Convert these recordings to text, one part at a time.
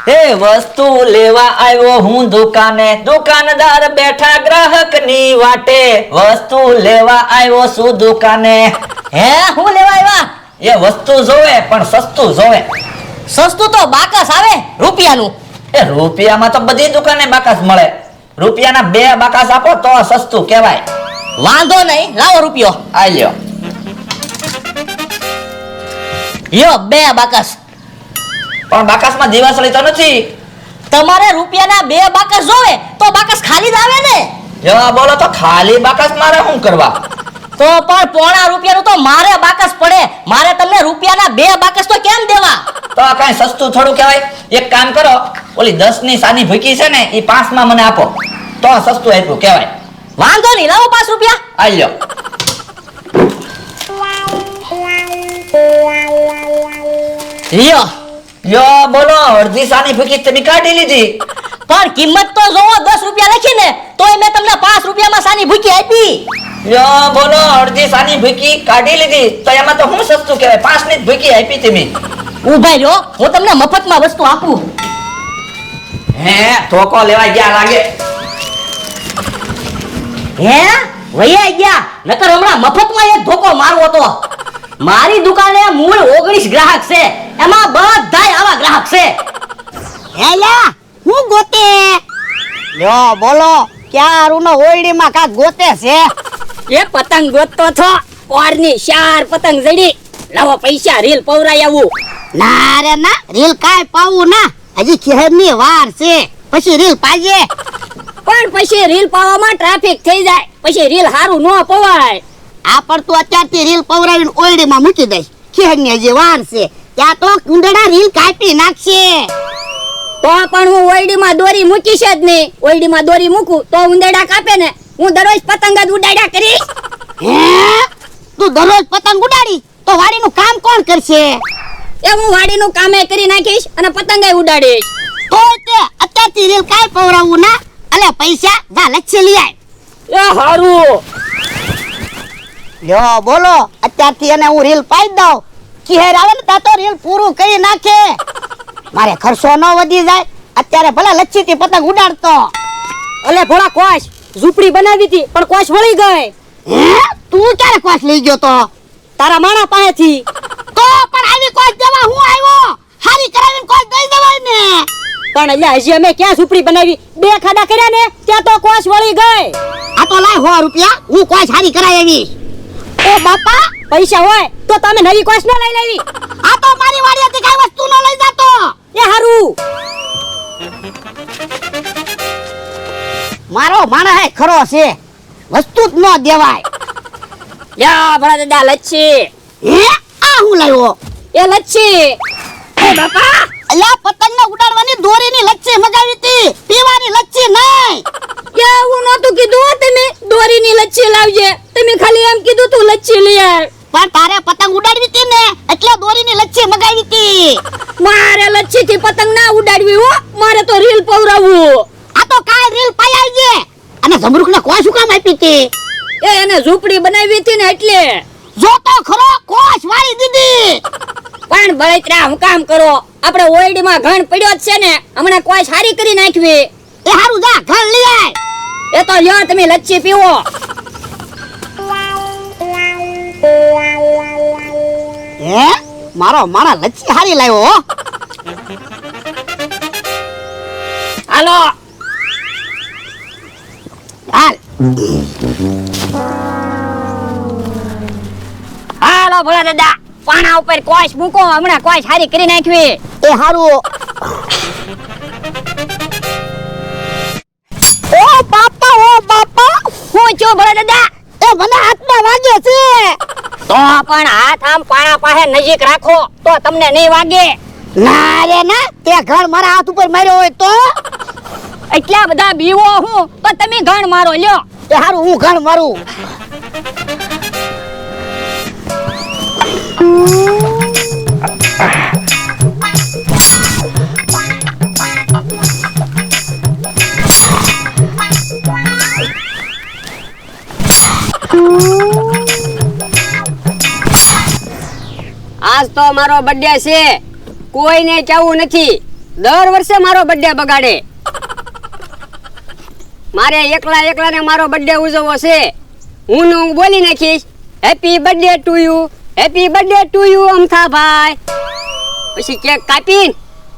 એ વસ્તુ લેવા આવ્યો હું દુકાને, દુકાનદાર બેઠા ગ્રાહકની વાટે. વસ્તુ લેવા આવ્યો છું દુકાને. હે હું લેવા આવ્યા? એ વસ્તુ જોવે પણ સસ્તું જોવે. સસ્તું તો બાકસ આવે રૂપિયાનું. એ રૂપિયામાં તો બધી દુકાને બાકસ મળે. રૂપિયાના 2 બાકસ આપો તો સસ્તું કહેવાય. વાંધો નહીં, લાવો રૂપિયો. આ લ્યો. યો 2 બાકસ. પણ બાકસમાં દિવાસળી તો નથી. તમારે રૂપિયાના 2 બાકસ જોવે તો બાકસ ખાલી જ આવે ને. જો બોલો તો ખાલી બાકસ મારે શું કરવા? તો પણ પોણા રૂપિયાનું તો મારે બાકસ પડે. મારે તમને રૂપિયાના 2 બાકસ તો કેમ દેવા? તો આ કઈ સસ્તું થોડું કહેવાય? એક કામ કરો, ઓલી 10 ની સાની ભૂકી છે ને એ 5 માં મને આપો તો સસ્તું આપ્યું કહેવાય. વાંધો નહીં, લાવો 5 રૂપિયા. આ લ્યો. લ્યો. યો બોલો, અડધી સાની ભૂકી તમે કાઢી લીધી. પણ કિંમત તો જોવો, 10 રૂપિયા લખીને તોય મેં તમને 5 રૂપિયામાં સાની ભૂકી આપી. યો બોલો, અડધી સાની ભૂકી કાઢી લીધી તો એમાં તો હું સસ્તું કહેવાય? 5 ની જ ભૂકી આપી તમે. ઉભા રહ્યો, હું તમને મફતમાં વસ્તુ આપું. હે ધોકો લેવા ગયા લાગે. હે વૈયા ગયા, નકર હમણાં મફતમાં એક ધોકો મારવો તો. મારી દુકાને મૂળ 19 ગ્રાહક છે, એમાં બધાય આવા ગ્રાહક છે. હેલા હું ગોતે લ્યો બોલો ક્યારુનો ઓયડીમાં કાક ગોતે છે? એ પતંગ ગોતતો છો? ઓરની 4 પતંગ જડી. લાવો પૈસા, રીલ પવરાય આવું. ના રે ના, રીલ કાય પાવું ના, હજી ખેરની વાર છે, પછી રીલ પાજે. પણ પછી રીલ પાવામાં ટ્રાફિક થઈ જાય, પછી રીલ હારું ન પવાય. આ પર તું અત્યારથી રીલ પવરાવીને ઓયડીમાં મૂકી દઈશ. ખેરની હજી વાર છે, ત્યાં તો કુંડડા રીલ કાપી નાખશે. તો પણ હું ઓયડીમાં દોરી મૂકીશ જ નહીં. ઓયડીમાં દોરી મૂકું તો ઉંદેડા કાપે ને. હું દરરોજ પતંગ જ ઉડાડ્યા કરીશ. હે તું દરરોજ પતંગ ઉડાડી તો વાડીનું કામ કોણ કરશે? એ હું વાડીનું કામે કરી નાખીશ અને પતંગે ઉડાડીશ. તો તે અત્યારથી રીલ કાય પવરાવું ના, અલે પૈસા જા લચ્છી લઈ આય. એ હારું. લ્યો બોલો, અત્યારથી એને હું રીલ પાઈ દઉં, કિહેર આવે ને તો રીલ પૂરું કરી નાખે. મારે ખર્ચો ન વધી જાય. અત્યારે ભલે લચ્છીથી પતંગ ઉડાડતો. અલે ભોળા કોશ, ઝૂંપડી બનાવી હતી પણ કોશ વળી ગઈ. હે તું ક્યારે કોશ લઈ ગયો તો? તારા માણા પાસેથી. તો પણ આવી કોશ દેવા હું આવ્યો? હારી કરાવીને કોશ દઈ દેવાય ને. પણ એટલે હજી અમે ક્યાં ઝૂંપડી બનાવી? 2 ખાડા કર્યા ને ત્યાં તો કોશ વળી ગઈ. આ તો લાય 100 રૂપિયા, હું કોશ હારી કરાવી આવીશ. ઓ બાપા, પૈસા હોય તો તમે નવી કોશ ન લઈ લેવી. આ તો મારી વાડીએથી કઈ વસ્તુ ન લઈ જાતો. એ હારું. મારો માણસ હે ખરો છે, વસ્તુ જ ન દેવાય. યા ભણા દાદા લચ્છી. હે આ હું લાવ્યો? એ લચ્છી. એ બાપા, અલ્યા પતંગને ઉડાડવાની દોરીની લચ્છી મગાવી હતી, પીવાની લચ્છી નહીં. એવું નતું કીધું હો તમે દોરીની લચ્છી લાવજે. તમે ખાલી એમ કીધું તું લચ્છી લઈ આવ. પણ તારે પતંગ ઉડાડવી હતી ને એટલે દોરીની લચ્છી મગાવી હતી. મારે લચ્છી થી પતંગ ના ઉડાડવી હો, મારે તો રીલ પવરાવવું. આ તો કાલ રીલ પાઈ આવજે. અને જમરૂખને કોઈ શું કામ આપી હતી? એ એને ઝૂંપડી બનાવી હતી ને એટલે. જો તો ખરો કોશ વાળી દીધી. પણ બળતરા હું કામ કરો? આપણે ઓયડીમાં ઘણ પડ્યો જ છે ને, હમણાં કોઈ સારી કરી નાખવી. એ હારું જા ઘર લઈ આય. એ તો લ્યો તમે લચ્છી પીવો. હે મારો માણા લચ્છી હારી લાવ્યો હો. હાલો. હાલ હાલો ભોળા દાદા, પાણા ઉપર કોશ મૂકો, હમણાં કોશ સારી કરી નાખવી. એ હારું. ઓ બાપા હું છું ભોળા દાદા? એ મને હાથમાં વાગે છે. તો પણ હાથ આમ પાણા પાસે નજીક રાખો તો તમને નહીં વાગે. ના રે ના, તે ઘર મારા હાથ ઉપર માર્યો હોય તો? એટલા બધા બીવો હું તો તમે ઘણ મારો લ્યો. એ હારું હું ઘર મારું. આજ તો મારો બર્થડે છે, કોઈને ચાવું નથી. દર વર્ષે મારો બર્થડે બગાડે. મારે એકલાને મારો બર્થડે ઉજવવો છે. હું બોલી નાખીશ happy birthday to you, happy birthday to you Amthabhai. પછી કેક કાપીને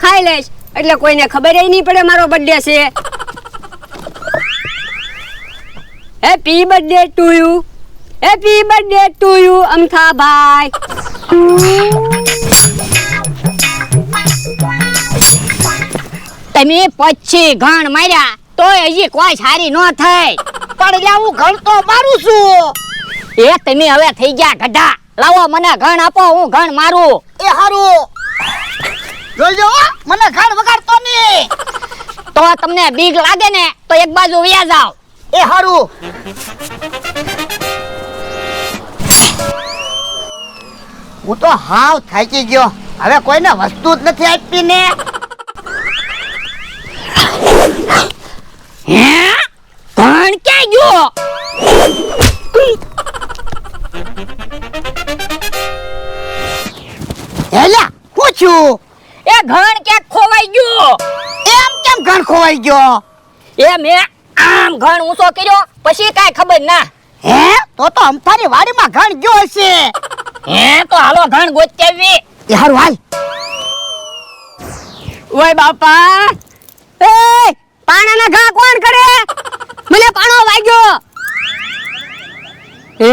ખાઈ લઈશ એટલે કોઈને ખબર નહીં પડે મારો બર્થડે છે. Happy birthday to you, happy birthday to you Amthabhai. તમે પછી ઘણ માર્યા તોય હજી કોઈ સારી ન થઈ. પણ લ્યા હું ઘણ તો મારું છું. એ તમે હવે થઈ ગયા ગઢા. લાવો મને ઘણ આપો, હું ઘણ મારું. એ હારું જોજો હો, મને ઘણ વગાડતો નહીં. તો તમને બીક લાગે ને તો એક બાજુ વ્યા જાવ. એ હારું હું તો હાવ થાકી ગયો. હવે કોઈને વસ્તુ જ નથી આપી ને. હે ઘણ ક્યાં ગયો? હેલા હું છું? એ ઘણ ક્યાંક ખોવાઈ ગયો. એમ કેમ ઘણ ખોવાઈ ગયો? એ મેં આમ ઘણ ઊંચો કર્યો પછી કાંઈ ખબર ના. હે તો અમથાની વાડીમાં ઘણ ગયો હશે. હે તો હાલો ઘણ ગોતી આવી. એ હારું હાલ. ઓય બાપા, એ પાણાના ઘા કોણ કરે? મને પાણો વાગ્યો. હે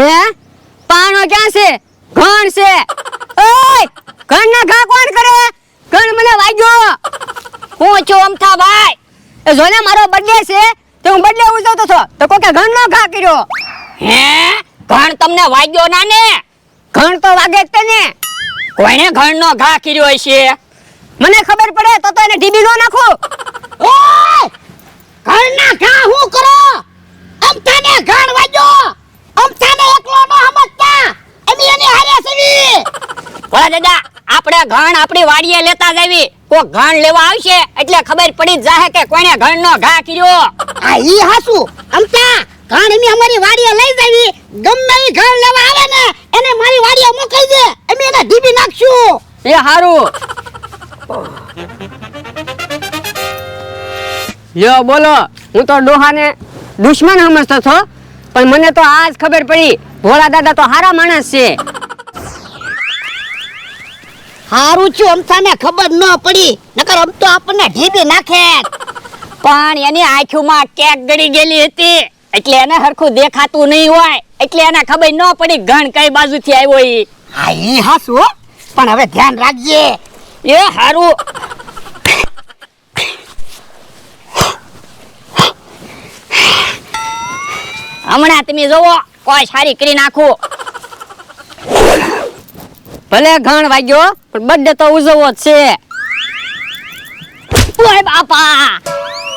પાણો ક્યાં છે? ઘણ છે. ઓય ઘણના ઘા કોણ કરે? ઘણ મને વાગ્યો. હું છું અમથાભાઈ. એ જોને મારો બર્થડે છે તો હું બર્થડે ઉજવતો હતો તો કોકે ઘણનો ઘા કર્યો. હે ઘણ તમને વાગ્યો ના ને? ઘણ તો વાગે જ તને. કોઈને ઘણનો ઘા કર્યો હશે? મને ખબર પડે તો એને ઢીબી નો નાખો. ઓય ઘરના ઘા હું કરો? અમથાને ઘણ વાગ્યો. અમથાને એકલો નો સમજતા. અમે એની હારે સવી. ઓલા દાદા આપણે ઘણ આપણી વાડીએ લેતા જાવી. કોઈ ઘણ લેવા આવશે એટલે ખબર પડી જ જાહે કે કોણે ઘણનો ઘા કર્યો. આ ઈ હાસુ અમથા ઘણ અમે અમારી વાડીએ લઈ જાવી. ગમે ઈ ઘણ લેવા આવે ને એને મારી વાડીએ મોકલી દે. અમે એને ઢીબી નાખશું. એ હારું. યો બોલો, હું તો ડોહાને દુશ્મન સમજતો છો પણ મને તો આજ ખબર પડી ભોળા દાદા તો હારા માણસ છે. હારું છું અમથાને ખબર ન પડી, નકર આમ તો આપણને ઢીબી નાખે. પણ એની આંખોમાં કેક ગળી ગયેલી હતી એટલે એને હરખું દેખાતું નહીં હોય એટલે એને ખબર ન પડી ઘણ કઈ બાજુથી આવ્યો ઈ. હા ઈ હાસુ હો. પણ હવે ધ્યાન રાખજે. એ હારું. હમણાં તમે જોવો કોઈ સારી કરી નાખું. ભલે ઘણ વાગ્યો પણ બર્થડે તો ઉજવવો જ છે. ઓય બાપા,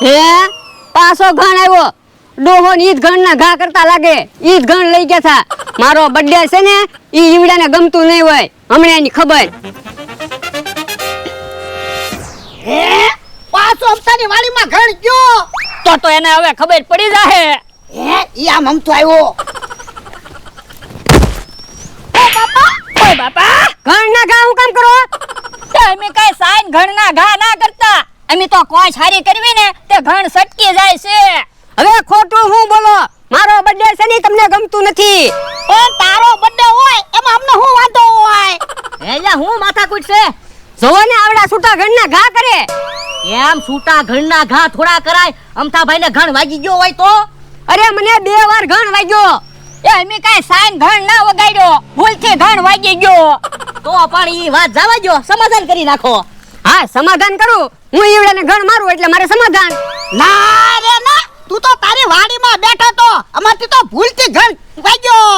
હે પાછો ઘણ આવ્યો. ડોહો ઈ જ ઘણના ઘા કરતા લાગે. ઈ જ ઘણ લઈ ગયા થા. મારો બર્થડે છે ને ઈ ઈવડાને ગમતું નહીં હોય. હમણાં એની ખબર. હે પાછો અમથાની વાડીમાં ઘણ ગયો. તો એને હવે ખબર પડી જાહે. હે ઈ આમ અમથો આવ્યો. ઓય બાપા, ઘણના ઘા હું કામ કરો? તમે કઈ સાઈન ઘણના ઘા ના કરતા. અમે તો કોઈ સારી કરવી ને તે ઘણ સટકી જાય છે. હવે ખોટું હું બોલો? મારો બર્થડે છે ને તમને ગમતું નથી. પણ તારો બર્થડે હોય એમાં અમને શું વાંધો હોય? એલા હું માથાકૂટ છે? જોવો ને આવડા છૂટા ઘણના ઘા કરે. એમ છૂટા ઘણના ઘા થોડા કરાય? અમથાભાઈને ઘણ વાગી ગયો હોય તો? અરે મને 2 વાર ઘણ વાગ્યો. એ અમે કઈ સાઈન ઘણ ના વગાડ્યો, ભૂલથી ઘણ વાગી ગયો. તો પણ ઈ વાત જવા દો, સમાધાન કરી નાખો. હા સમાધાન કરું. હું ઈવડાને ઘણ મારું એટલે મારે સમાધાન. ના રે ના, તું તો તારી વાડીમાં બેઠો તો અમારથી તો ભૂલથી ઘણ વાગ્યો.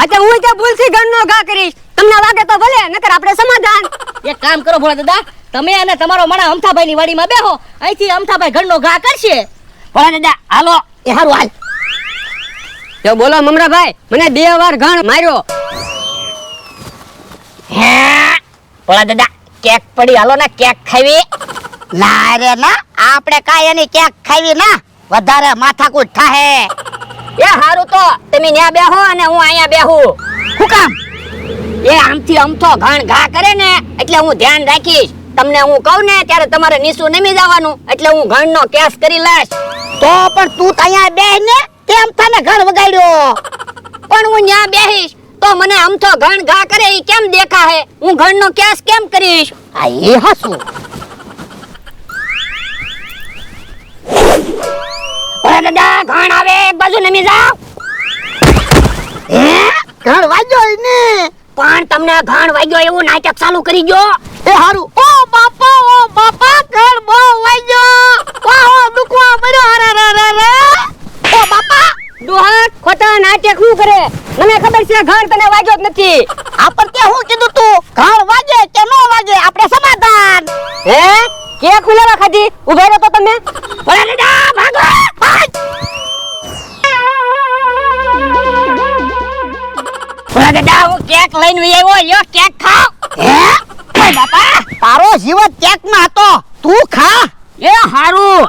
એટલે હું તે ભૂલથી ઘણનો ઘા કરીશ. તમને વાગે તો ભલે, નકર આપણે સમાધાન. એક કામ કરો ભોળા દાદા, તમે અને તમારો માણા અમથાભાઈની વાડીમાં બેહો. અહીંથી અમથાભાઈ ઘણનો ઘા કરશે. ભોળા દાદા હાલો. એ હારું હાલ. તો બોલો મમરાભાઈ, મને 2 વાર ઘણ માર્યો. હે ભોળા દાદા કેક પડી, હાલો ને કેક ખાવી. ના રે ના, આપણે કાંઈ એની કેક ખાવી ના, વધારે માથાકૂટ થાહે. એ હારું તો તમે ન્યા બેહો અને હું અહીંયા બેહું. શું કામ? એ આમથી અમથો ઘણ ઘા કરે ને એટલે હું ધ્યાન રાખીશ. તમને હું કહું ને ત્યારે તમારે નીસું નમી જવાનું, એટલે હું ઘણનો કેસ કરી લઈશ. તો પણ તું તો અહીંયા બેહ ને કેમ તને ઘણ વગાડ્યો? પણ હું ન્યા બેહીશ તો મને અમથો ઘણ ઘા કરે ઈ કેમ દેખાહે? હું ઘણનો કેસ કેમ કરીશ? આ એ હાસું. ઓરે દાદા, ઘણ આવે, એક બાજુ નમી જાવ. હે ઘણ વાગ્યો ને? પણ તમને ઘણ વાગ્યો એવું નાટક ચાલુ કરી ગયો. એ હારું. ઓ બાપા ઘણ બહુ વાગ્યો. ઓહો દુખવા પડ્યો. અરે રે રે. ઓ બાપા ડોહા, ખોટા નાટક શું કરે? મને ખબર છે ઘણ તને વાગ્યો જ નથી. આપણ તે હું કીધું તું ઘણ વાગે કે નો વાગે આપણે સમાધાન. હે કે ખુલાવા ખાધી? ઉભા રહો તો તમે. ઓરે દાદા, ભાગો, ભાગ. ઓરે દાદા, હું કેક લઈને વી આવ્યો, લ્યો કેક ખાઓ. હે ઓય બાપા તારો જીવ કેક માં હતો તું ખા. એ હારું,